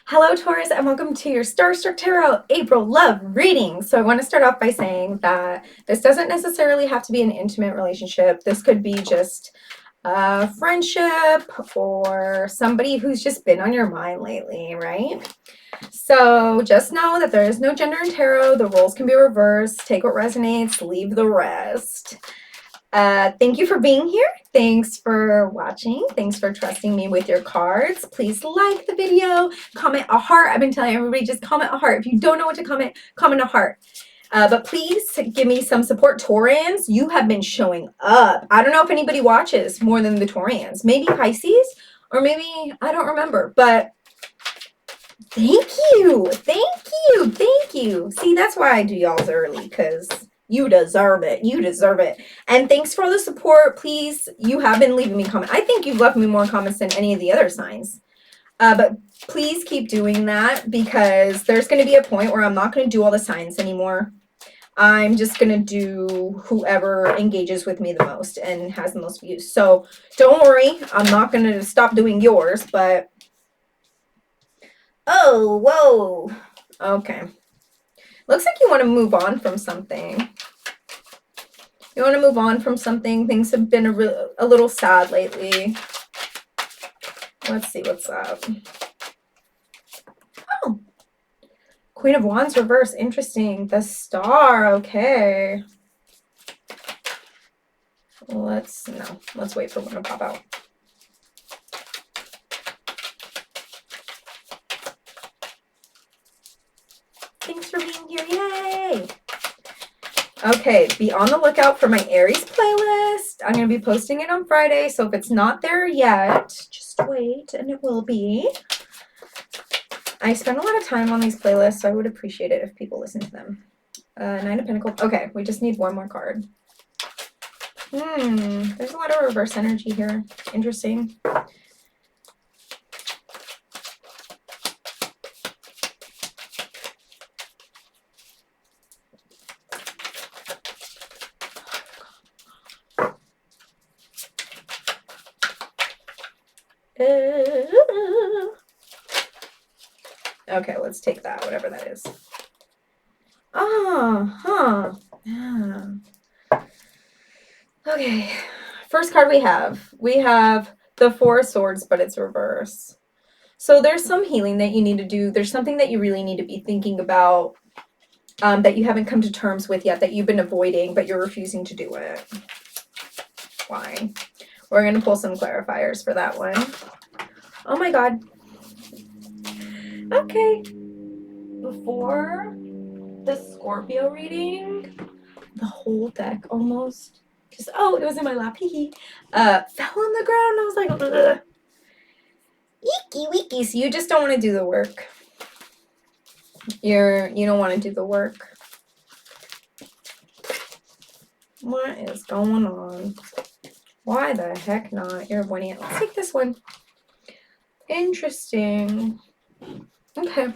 Hello, Taurus, and welcome to your Starstruck Tarot April love reading. So I want to start off by saying that this doesn't necessarily have to be an intimate relationship. This could be just a friendship or somebody who's just been on your mind lately, right? So just know that there is no gender in tarot. The roles can be reversed. Take what resonates, leave the rest. Thank you for being here. Thanks for watching. Thanks for trusting me with your cards. Please like the video, comment a heart. I've been telling everybody, just comment a heart. If you don't know what to comment, comment a heart. But please give me some support. Taurians, you have been showing up. I don't know if anybody watches more than the Taurians. Maybe Pisces, or maybe, I don't remember. But thank you. Thank you. Thank you. See, that's why I do y'all's early, because you deserve it. You deserve it. And thanks for all the support. Please, you have been leaving me comments. I think you've left me more comments than any of the other signs. But please keep doing that, because there's going to be a point where I'm not going to do all the signs anymore. I'm just going to do whoever engages with me the most and has the most views. So don't worry. I'm not going to stop doing yours, but... Oh, whoa. Okay. Looks like you want to move on from something. You want to move on from something. Things have been a little sad lately. Let's see what's up. Oh. Queen of Wands reverse. Interesting. The Star. Okay. Let's wait for one to pop out. Thanks for being here. Yay. Okay, be on the lookout for my Aries playlist. I'm going to be posting it on Friday, so if it's not there yet, just wait, and it will be. I spend a lot of time on these playlists, so I would appreciate it if people listen to them. Nine of Pentacles. Okay, we just need one more card. There's a lot of reverse energy here. Interesting. Okay, let's take that, whatever that is. Yeah. Okay, first card we have the Four of Swords, but it's reverse. So there's some healing that you need to do. There's something that you really need to be thinking about that you haven't come to terms with yet, that you've been avoiding, but you're refusing to do it. Why? We're going to pull some clarifiers for that one. Oh my God. Okay. Before the Scorpio reading, the whole deck almost just, oh, it was in my lap, fell on the ground. I was like, ugh. Eeky weeky. So you just don't want to do the work. You don't want to do the work. What is going on? Why the heck not? You're avoiding it. Let's take this one. Interesting. Okay.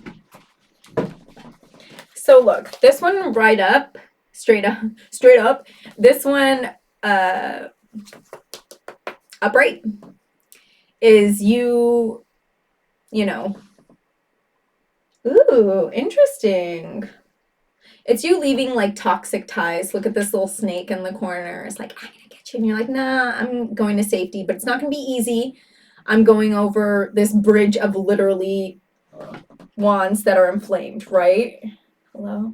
So look, this one right up, straight up. This one upright is you know. Ooh, interesting. It's you leaving like toxic ties. Look at this little snake in the corner. It's like, I'm gonna get you. And you're like, nah, I'm going to safety, but it's not gonna be easy. I'm going over this bridge of literally wands that are inflamed, right? Hello?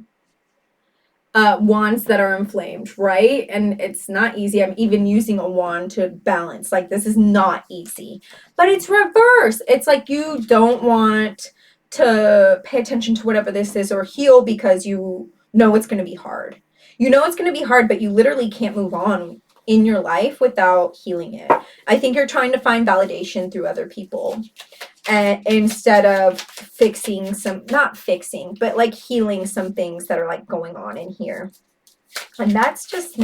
Wands that are inflamed, right? And it's not easy. I'm even using a wand to balance. Like, this is not easy. But it's reverse. It's like you don't want to pay attention to whatever this is or heal because you know it's going to be hard. You know it's going to be hard, but you literally can't move on in your life without healing it. I think you're trying to find validation through other people. And instead of fixing not fixing, but like healing some things that are like going on in here. And that's just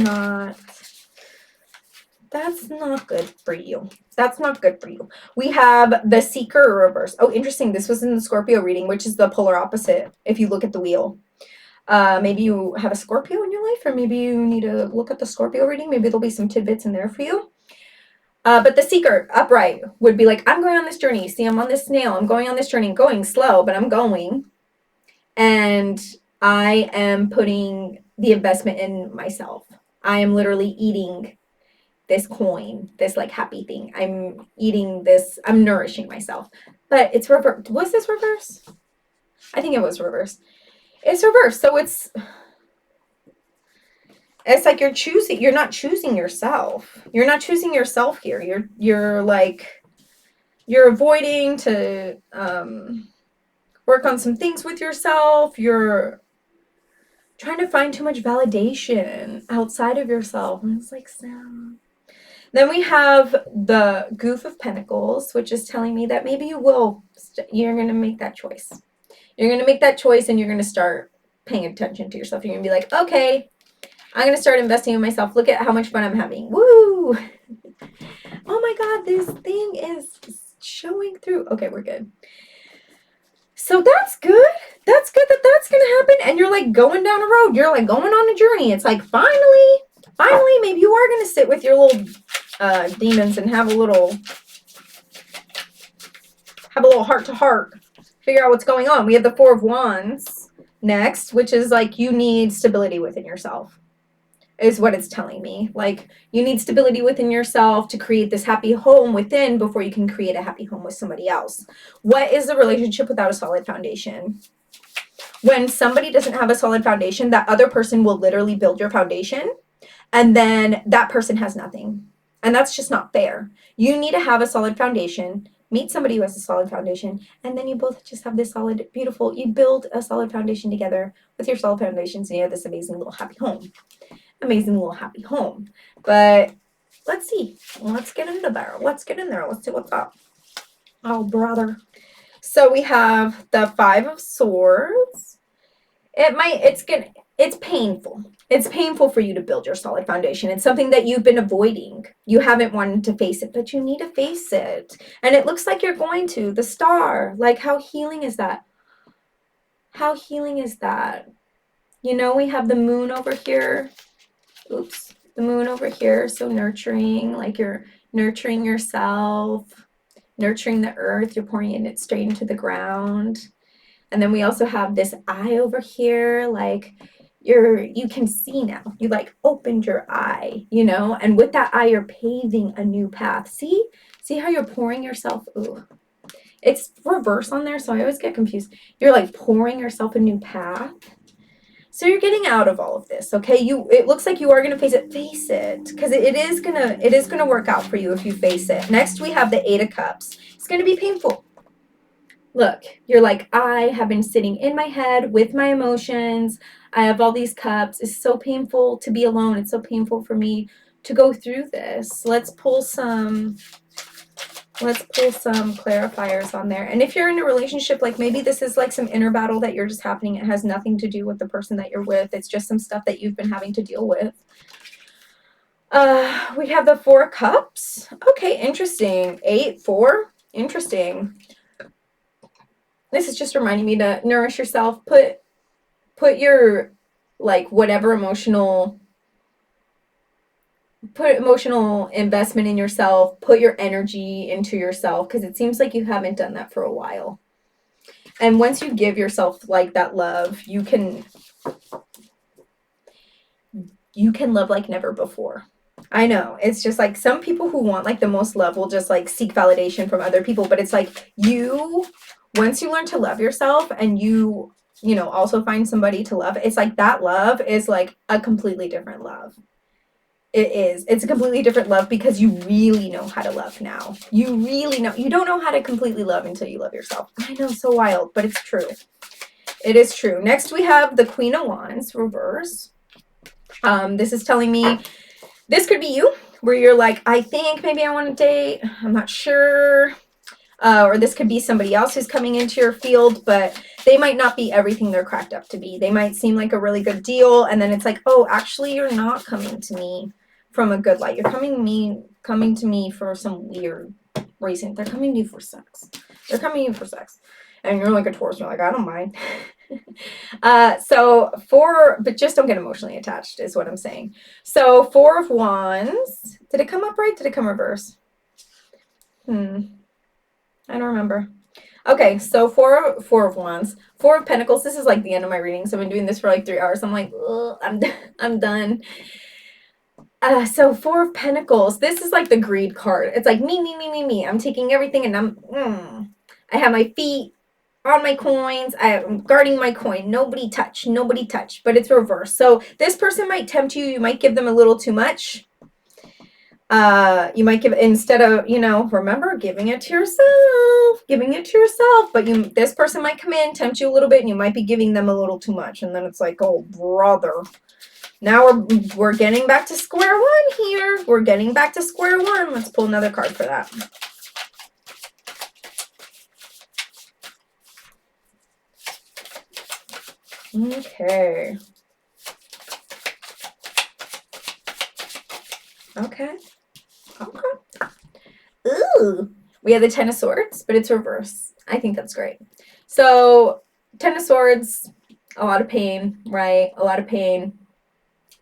that's not good for you. That's not good for you. We have the Seeker reverse. Oh, interesting. This was in the Scorpio reading, which is the polar opposite if you look at the wheel. Maybe you have a Scorpio in your life, or maybe you need to look at the Scorpio reading. Maybe there'll be some tidbits in there for you. But the seeker upright would be like, I'm going on this journey. See, I'm on this snail. I'm going on this journey. I'm going slow, but I'm going. And I am putting the investment in myself. I am literally eating this coin, this like happy thing. I'm eating this. I'm nourishing myself. But it's reverse. Was this reverse? I think it was reverse. It's reverse. So it's like you're not choosing yourself. You're not choosing yourself here. You're like, you're avoiding to work on some things with yourself. You're trying to find too much validation outside of yourself. And it's like, Sam. Then we have the Goof of Pentacles, which is telling me that maybe you're going to make that choice. You're going to make that choice and you're going to start paying attention to yourself. You're going to be like, okay, I'm going to start investing in myself. Look at how much fun I'm having. Woo! Oh my God, this thing is showing through. Okay, we're good. So that's good. That's good that that's going to happen. And you're like going down a road. You're like going on a journey. It's like finally, maybe you are going to sit with your little demons and have a little heart to heart. Figure out what's going on. We have the Four of Wands next, which is like you need stability within yourself. Is what it's telling me. Like, you need stability within yourself to create this happy home within before you can create a happy home with somebody else. What is a relationship without a solid foundation? When somebody doesn't have a solid foundation, that other person will literally build your foundation, and then that person has nothing. And that's just not fair. You need to have a solid foundation. Meet somebody who has a solid foundation, and then you both just have this solid, beautiful, you build a solid foundation together with your solid foundations, and you have this amazing little happy home. Amazing little happy home. But let's see. Let's get into there. Let's get in there. Let's see what's up. Oh, brother. So we have the Five of Swords. It's painful. It's painful for you to build your solid foundation. It's something that you've been avoiding. You haven't wanted to face it, but you need to face it. And it looks like you're going to. The Star. Like, how healing is that? How healing is that? You know, we have the Moon over here. Oops, the Moon over here, so nurturing, like you're nurturing yourself, nurturing the earth, you're pouring it straight into the ground. And then we also have this eye over here, like you can see now. You like opened your eye, you know, and with that eye, you're paving a new path. See how you're pouring yourself? Ooh, it's reverse on there, so I always get confused. You're like pouring yourself a new path. So you're getting out of all of this, okay? It looks like you are going to face it. Face it, because it is gonna work out for you if you face it. Next, we have the Eight of Cups. It's going to be painful. Look, you're like, I have been sitting in my head with my emotions. I have all these cups. It's so painful to be alone. It's so painful for me to go through this. Let's pull some clarifiers on there. And if you're in a relationship, like maybe this is like some inner battle that you're just happening. It has nothing to do with the person that you're with. It's just some stuff that you've been having to deal with. We have the Four of Cups. Okay, interesting. 8, 4. Interesting. This is just reminding me to nourish yourself. Put your like whatever emotional investment in yourself, put your energy into yourself, because it seems like you haven't done that for a while. And once you give yourself like that love, you can love like never before. I know, it's just like some people who want like the most love will just like seek validation from other people, but it's like once you learn to love yourself and you know, also find somebody to love, it's like that love is like a completely different love. It is. It's a completely different love because you really know how to love now. You really know. You don't know how to completely love until you love yourself. I know, so wild, but it's true. It is true. Next, we have the Queen of Wands, reverse. This is telling me this could be you, where you're like, I think maybe I want to date. I'm not sure. Or this could be somebody else who's coming into your field, but they might not be everything they're cracked up to be. They might seem like a really good deal, and then it's like, oh, actually, you're not coming to me from a good light. You're coming to me for some weird reason. They're coming to you for sex. They're coming to you for sex. And you're like a Taurus, you're like, I don't mind. But just don't get emotionally attached is what I'm saying. So Four of Wands. Did it come up right? Did it come reverse? I don't remember. Okay, so four of wands, 4 of pentacles. This is like the end of my reading, so I've been doing this for like 3 hours. I'm like, ugh, I'm done. So 4 of pentacles. This is like the greed card. It's like me. I'm taking everything, and I have my feet on my coins. I'm guarding my coin. Nobody touch. Nobody touch. But it's reversed. So this person might tempt you. You might give them a little too much. You might give, instead of, remember, giving it to yourself, but this person might come in, tempt you a little bit, and you might be giving them a little too much, and then it's like, oh brother, now we're getting back to square one here. We're getting back to square one. Let's pull another card for that. Okay. Ooh, we have the Ten of Swords, but it's reverse. I think that's great. So, Ten of Swords, a lot of pain, right? A lot of pain.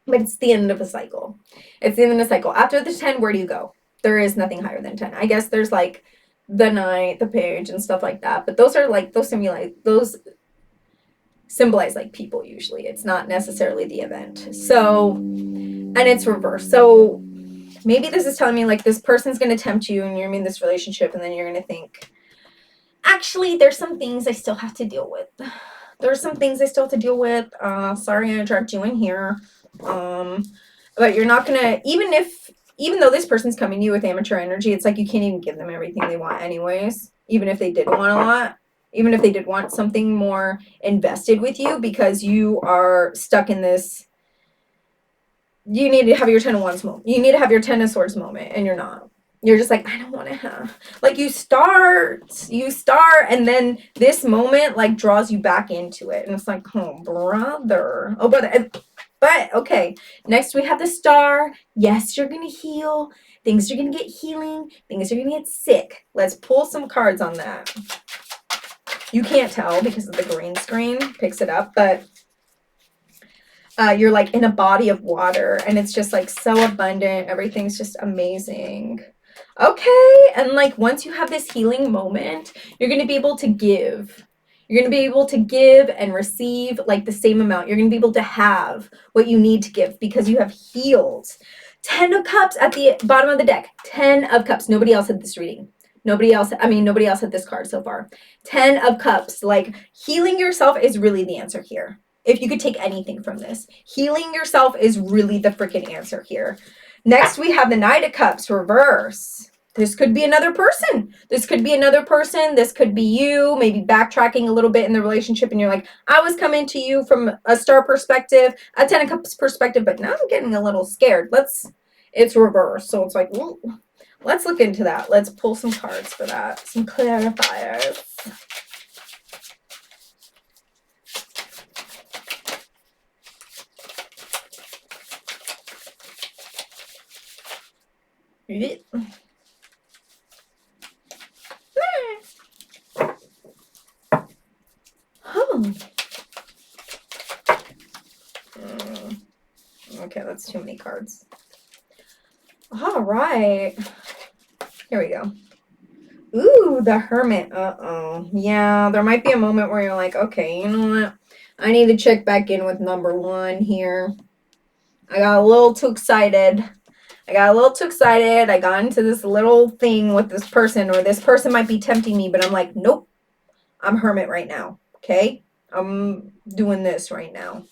But it's the end of a cycle. It's the end of a cycle. After the 10, where do you go? There is nothing higher than 10. I guess there's like the Knight, the Page, and stuff like that. But those are like, those symbolize like people usually. It's not necessarily the event. So, and it's reversed. So, maybe this is telling me like this person's going to tempt you and you're in this relationship, and then you're going to think, actually, there's some things I still have to deal with. There's some things I still have to deal with. Sorry I dragged you in here. But you're not going to, even though this person's coming to you with amateur energy, it's like you can't even give them everything they want anyways, even if they did want a lot. Even if they did want something more invested with you, because you are stuck in this. You need to have your 10 of Wands moment. You need to have your 10 of Swords moment, and you're not. You're just like, I don't want to have. Like, you start, and then this moment, like, draws you back into it. And it's like, oh, brother. Oh, brother. But, okay. Next, we have the Star. Yes, you're going to heal. Things are going to get healing. Things are going to get sick. Let's pull some cards on that. You can't tell because of the green screen. Picks it up, but you're like in a body of water, and it's just like so abundant. Everything's just amazing. Okay, and like once you have this healing moment, you're going to be able to give. You're going to be able to give and receive like the same amount. You're going to be able to have what you need to give because you have healed. 10 of Cups at the bottom of the deck. 10 of Cups. Nobody else had this reading. Nobody else had this card so far. 10 of Cups. Like, healing yourself is really the answer here. If you could take anything from this, healing yourself is really the freaking answer here. Next, we have the Knight of Cups reverse. This could be another person. This could be you, maybe backtracking a little bit in the relationship, and you're like, I was coming to you from a star perspective, a 10 of Cups perspective, but now I'm getting a little scared. It's reverse. So it's like, ooh, let's look into that. Let's pull some cards for that. Some clarifiers. Okay, that's too many cards. All right. Here we go. Ooh, the Hermit. Uh-oh. Yeah, there might be a moment where you're like, okay, you know what? I need to check back in with number 1 here. I got a little too excited. I got into this little thing with this person, or this person might be tempting me, but I'm like, nope. I'm Hermit right now. Okay? I'm doing this right now.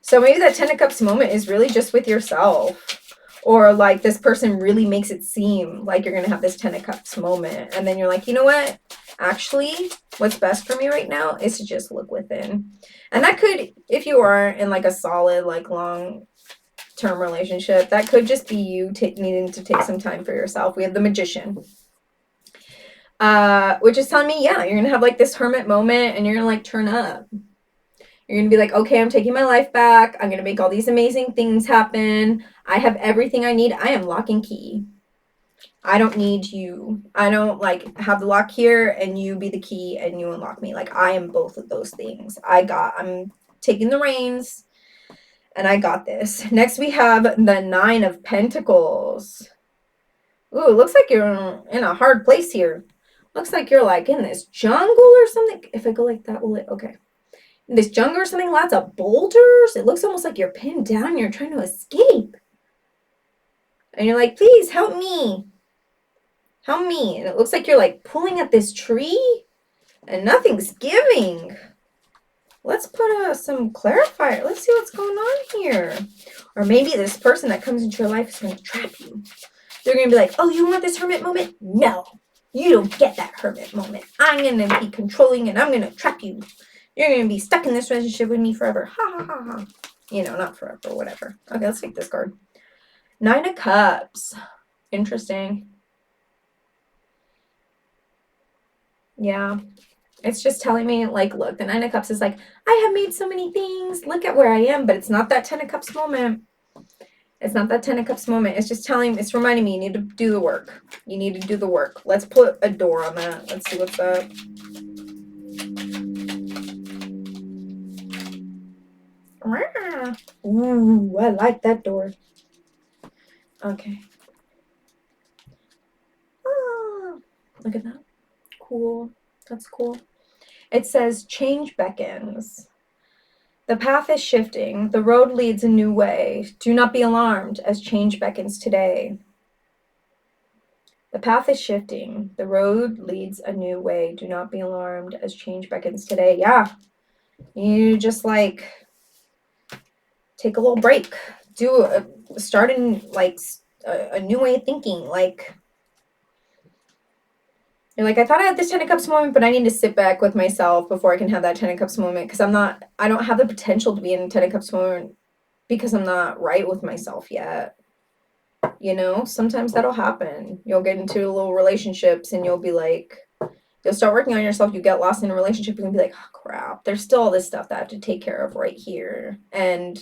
So maybe that 10 of Cups moment is really just with yourself. Or like this person really makes it seem like you're going to have this 10 of Cups moment. And then you're like, you know what? Actually, what's best for me right now is to just look within. And that could, if you are in like a solid, like long-term relationship, that could just be you needing to take some time for yourself. We have the Magician. Which is telling me, yeah, you're going to have like this Hermit moment, and you're going to like turn up. You're going to be like, okay, I'm taking my life back. I'm going to make all these amazing things happen. I have everything I need. I am lock and key. I don't need you. I don't like have the lock here and you be the key and you unlock me. Like, I am both of those things. I'm taking the reins and I got this. Next, we have the 9 of Pentacles. Ooh, it looks like you're in a hard place here. Looks like you're like in this jungle or something. If I go like that, will it? Okay. In this jungle or something, lots of boulders. It looks almost like you're pinned down. You're trying to escape. And you're like, please help me. Help me. And it looks like you're like pulling at this tree and nothing's giving. Let's put some clarifier. Let's see what's going on here. Or maybe this person that comes into your life is going to trap you. They're going to be like, oh, you want this hermit moment? No, you don't get that hermit moment. I'm going to be controlling and I'm going to trap you. You're going to be stuck in this relationship with me forever. Ha, ha, ha, ha. You know, not forever, whatever. Okay, let's take this card. 9 of Cups. Interesting. Yeah. It's just telling me, like, look, the 9 of Cups is like, I have made so many things. Look at where I am. But it's not that 10 of Cups moment. It's not that 10 of Cups moment. It's just telling, it's reminding me you need to do the work. You need to do the work. Let's put a door on that. Let's see what's up. Ooh, I like that door. Okay. Ah, look at that. Cool. That's cool. It says, change beckons. The path is shifting. The road leads a new way. Do not be alarmed as change beckons today. The path is shifting. The road leads a new way. Do not be alarmed as change beckons today. Yeah. You just like take a little break. Start in like a new way of thinking. Like, you're like, I thought I had this 10 of Cups moment, but I need to sit back with myself before I can have that 10 of Cups moment because I don't have the potential to be in a 10 of Cups moment because I'm not right with myself yet. You know, sometimes that'll happen. You'll get into little relationships and you'll be like, you'll start working on yourself. You get lost in a relationship and you'll be like, oh crap, there's still all this stuff that I have to take care of right here. And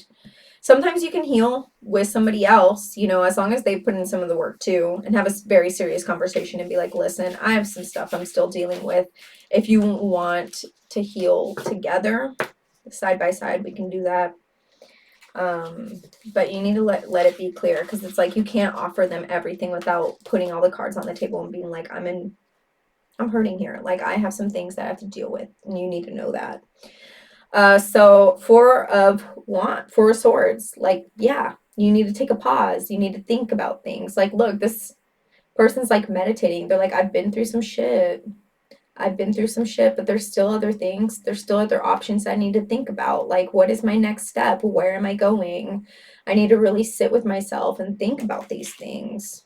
sometimes you can heal with somebody else, you know, as long as they put in some of the work too and have a very serious conversation and be like, listen, I have some stuff I'm still dealing with. If you want to heal together, side by side, we can do that. But you need to let it be clear because it's like you can't offer them everything without putting all the cards on the table and being like, I'm hurting here. Like, I have some things that I have to deal with, and you need to know that. So 4 of Swords, like, yeah, you need to take a pause. You need to think about things. Like, look, this person's like meditating. They're like, I've been through some shit, but there's still other things. There's still other options I need to think about. Like, what is my next step? Where am I going? I need to really sit with myself and think about these things.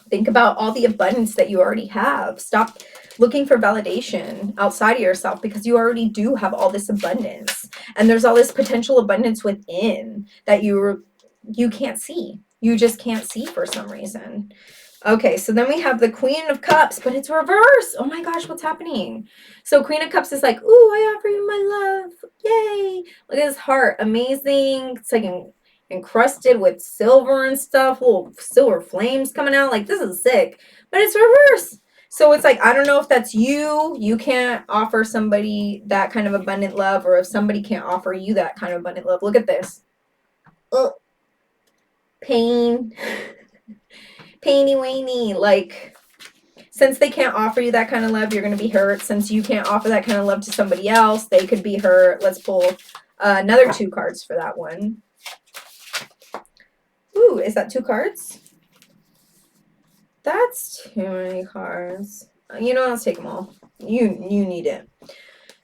Think about all the abundance that you already have. Stop looking for validation outside of yourself because you already do have all this abundance. And there's all this potential abundance within that you can't see. You just can't see for some reason. Okay, so then we have the Queen of Cups, but it's reverse. Oh my gosh, what's happening? So Queen of Cups is like, ooh, I offer you my love. Yay. Look at this heart. Amazing. It's like encrusted with silver and stuff. Little silver flames coming out. Like, this is sick. But it's reverse. So it's like, I don't know if that's you. You can't offer somebody that kind of abundant love, or if somebody can't offer you that kind of abundant love. Look at this. Oh, pain. Painy-weeny, like, since they can't offer you that kind of love, you're going to be hurt. Since you can't offer that kind of love to somebody else, they could be hurt. Let's pull another 2 cards for that one. Ooh, is that 2 cards? That's too many cards. You know, let's take them all. You need it.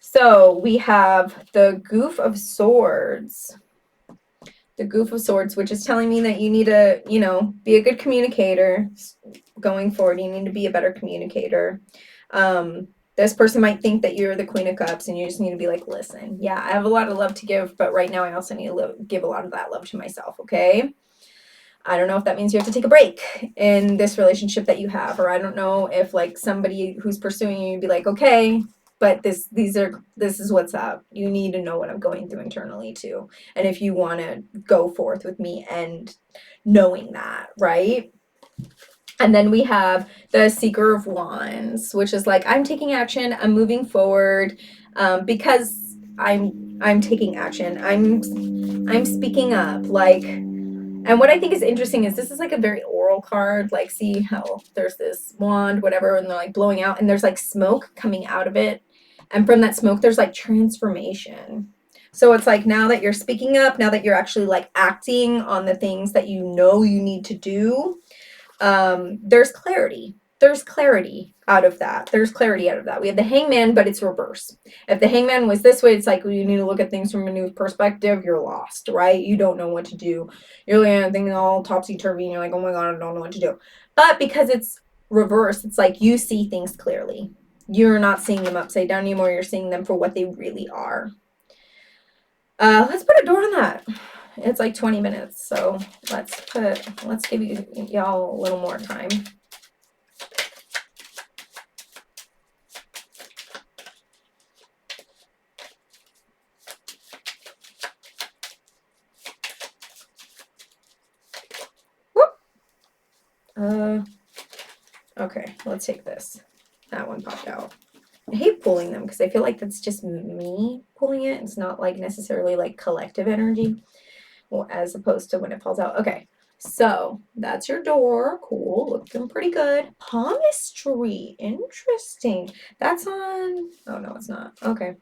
So we have the Goof of Swords. The Goof of Swords, which is telling me that you need to, you know, be a good communicator going forward. You need to be a better communicator. This person might think that you're the Queen of Cups and you just need to be like, listen, yeah, I have a lot of love to give, but right now I also need to give a lot of that love to myself, okay? I don't know if that means you have to take a break in this relationship that you have, or I don't know if like somebody who's pursuing you be like, okay, but this is what's up. You need to know what I'm going through internally too. And if you want to go forth with me and knowing that, right? And then we have the Seeker of Wands, which is like, I'm taking action, I'm moving forward, because I'm taking action. I'm speaking up. Like, And what I think is interesting is this is like a very oral card. Like, see how there's this wand, whatever, and they're like blowing out, and there's like smoke coming out of it. And from that smoke, there's like transformation. So it's like now that you're speaking up, now that you're actually like acting on the things that you know you need to do, there's clarity. There's clarity out of that. There's clarity out of that. We have the hangman, but it's reverse. If the hangman was this way, it's like well, you need to look at things from a new perspective. You're lost, right? You don't know what to do. You're looking at things all topsy-turvy, and you're like, oh my God, I don't know what to do. But because it's reverse, it's like you see things clearly. You're not seeing them upside down anymore. You're seeing them for what they really are. Let's put a door on that. It's like 20 minutes, so let's give y'all a little more time. Whoop. Okay, let's take this. That one popped out. I hate pulling them because I feel like that's just me pulling it. It's not like necessarily like collective energy, well, as opposed to when it falls out. Okay, so that's your door. Cool, looking pretty good. Palmistry, interesting. That's on, oh no, it's not. Okay.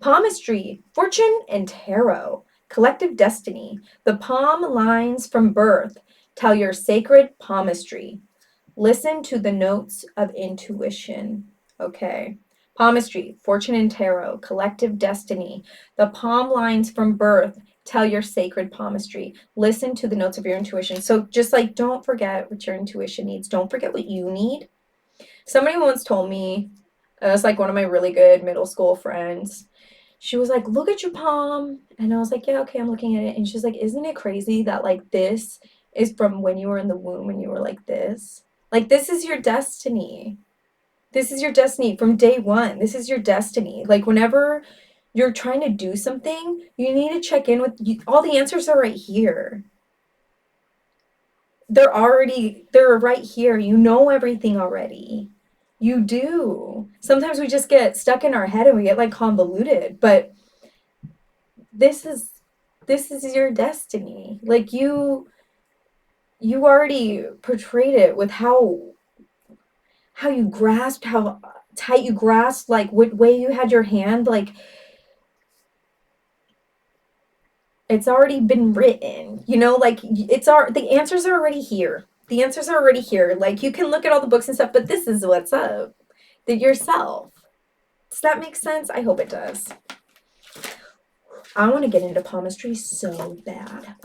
Palmistry, fortune and tarot, collective destiny. The palm lines from birth tell your sacred palmistry. Listen to the notes of intuition. Okay. Palmistry, fortune and tarot, collective destiny. The palm lines from birth tell your sacred palmistry. Listen to the notes of your intuition. So just like don't forget what your intuition needs. Don't forget what you need. Somebody once told me, it was like one of my really good middle school friends. She was like, look at your palm. And I was like, yeah, okay, I'm looking at it. And she's like, isn't it crazy that like this is from when you were in the womb and you were like this? Like, this is your destiny. This is your destiny from day one. This is your destiny. Like, whenever you're trying to do something, you need to check in with you. All the answers are right here. They're right here. You know everything already. You do. Sometimes we just get stuck in our head and we get like convoluted, but this is your destiny. Like you already portrayed it with how you grasped, how tight you grasped, like what way you had your hand, like it's already been written, you know, like the answers are already here. The answers are already here. Like you can look at all the books and stuff, but this is what's up. Yourself. Does that make sense? I hope it does. I want to get into palmistry so bad.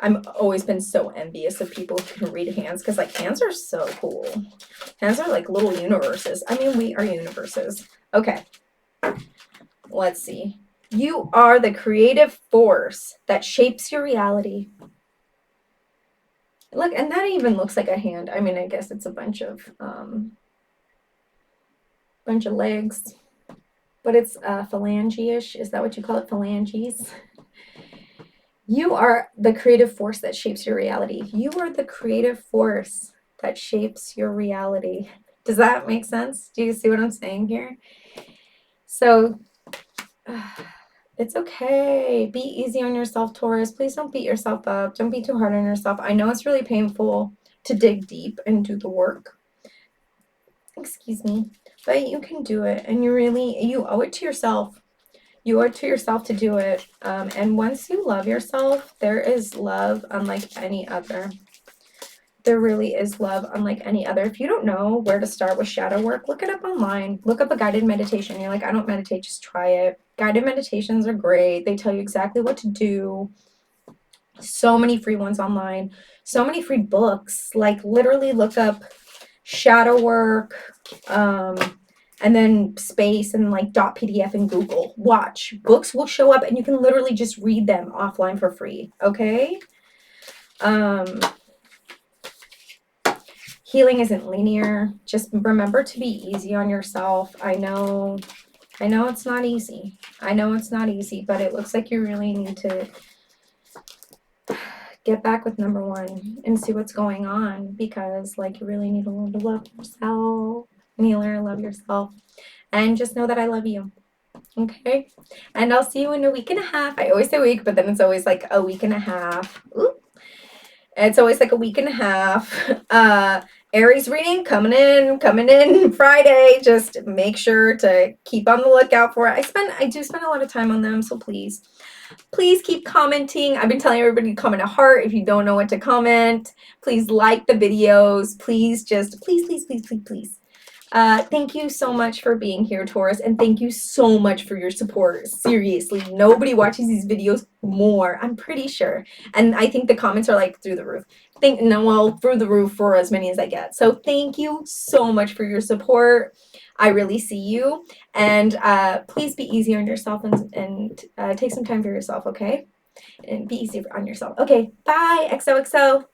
I've always been so envious of people who can read hands because like hands are so cool. Hands are like little universes. I mean, we are universes. Okay. Let's see. You are the creative force that shapes your reality. Look, and that even looks like a hand. I mean, I guess it's a bunch of legs, but it's phalange-ish. Is that what you call it? Phalanges? You are the creative force that shapes your reality. You are the creative force that shapes your reality. Does that make sense? Do you see what I'm saying here? So it's okay. Be easy on yourself, Taurus. Please don't beat yourself up. Don't be too hard on yourself. I know it's really painful to dig deep and do the work. Excuse me. But you can do it. And you owe it to yourself. You owe it to yourself to do it. And once you love yourself, there is love unlike any other. There really is love unlike any other. If you don't know where to start with shadow work, look it up online. Look up a guided meditation. You're like, I don't meditate, just try it. Guided meditations are great. They tell you exactly what to do. So many free ones online. So many free books. Like literally look up shadow work, and then space and like .pdf and Google. Watch. Books will show up and you can literally just read them offline for free. Okay? Healing isn't linear. Just remember to be easy on yourself. I know it's not easy. I know it's not easy, but it looks like you really need to get back with number one and see what's going on because like you really need to learn to love yourself. You need to learn to love yourself. And just know that I love you. Okay, and I'll see you in a week and a half. I always say week, but then it's always like a week and a half. Ooh. It's always like a week and a half. Aries reading coming in Friday. Just make sure to keep on the lookout for it. I do spend a lot of time on them, so please keep commenting. I've been telling everybody to comment a heart if you don't know what to comment. Please like the videos. Please please. Thank you so much for being here, Taurus, and thank you so much for your support. Seriously, nobody watches these videos more, I'm pretty sure. And I think the comments are like through the roof. Through the roof for as many as I get. So thank you so much for your support. I really see you. And please be easy on yourself and take some time for yourself, okay? And be easy on yourself. Okay, bye, XOXO.